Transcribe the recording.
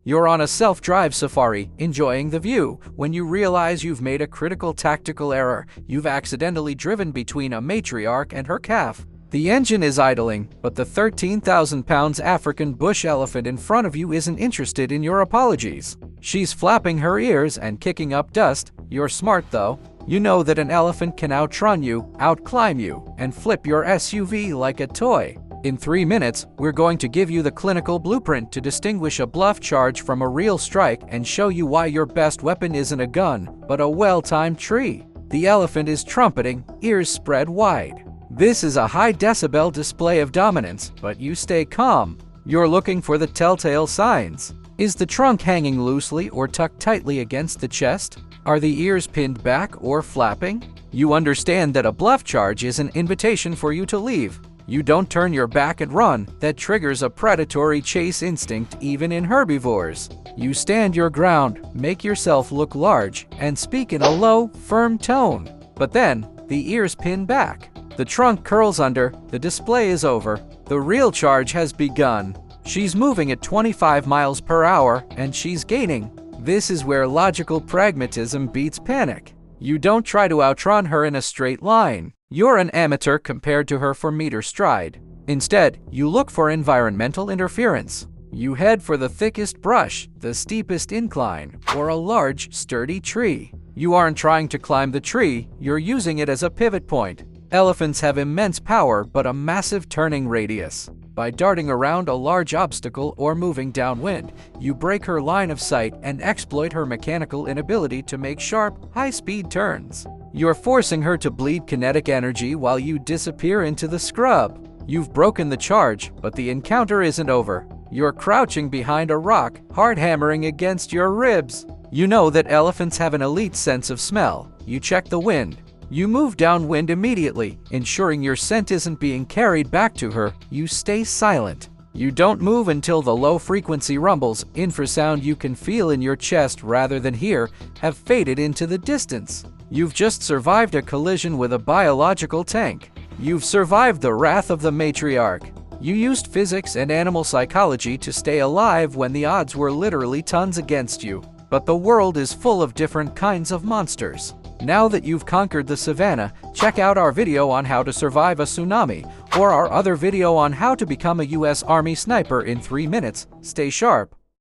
You're on a self-drive safari, enjoying the view, when you realize you've made a critical tactical error. You've accidentally driven between a matriarch and her calf. The engine is idling, but the 13,000-pound African bush elephant in front of you isn't interested in your apologies. She's flapping her ears and kicking up dust. You're smart though. You know that an elephant can outrun you, outclimb you, and flip your SUV like a toy. In 3 minutes, we're going to give you the clinical blueprint to distinguish a bluff charge from a real strike and show you why your best weapon isn't a gun, but a well-timed tree. The elephant is trumpeting, ears spread wide. This is a high-decibel display of dominance, but you stay calm. You're looking for the telltale signs. Is the trunk hanging loosely or tucked tightly against the chest? Are the ears pinned back or flapping? You understand that a bluff charge is an invitation for you to leave. You don't turn your back and run. That triggers a predatory chase instinct even in herbivores. You stand your ground, make yourself look large, and speak in a low, firm tone. But then, the ears pin back. The trunk curls under, the display is over. The real charge has begun. She's moving at 25 miles per hour, and she's gaining. This is where logical pragmatism beats panic. You don't try to outrun her in a straight line. You're an amateur compared to her for meter stride. Instead, you look for environmental interference. You head for the thickest brush, the steepest incline, or a large, sturdy tree. You aren't trying to climb the tree, you're using it as a pivot point. Elephants have immense power but a massive turning radius. By darting around a large obstacle or moving downwind, you break her line of sight and exploit her mechanical inability to make sharp, high-speed turns. You're forcing her to bleed kinetic energy while you disappear into the scrub. You've broken the charge, but the encounter isn't over. You're crouching behind a rock, hard hammering against your ribs. You know that elephants have an elite sense of smell. You check the wind. You move downwind immediately, ensuring your scent isn't being carried back to her. You stay silent. You don't move until the low-frequency rumbles, infrasound you can feel in your chest rather than hear, have faded into the distance. You've just survived a collision with a biological tank. You've survived the wrath of the matriarch. You used physics and animal psychology to stay alive when the odds were literally tons against you. But the world is full of different kinds of monsters. Now that you've conquered the savannah, check out our video on how to survive a tsunami, or our other video on how to become a US Army sniper in 3 minutes. Stay sharp.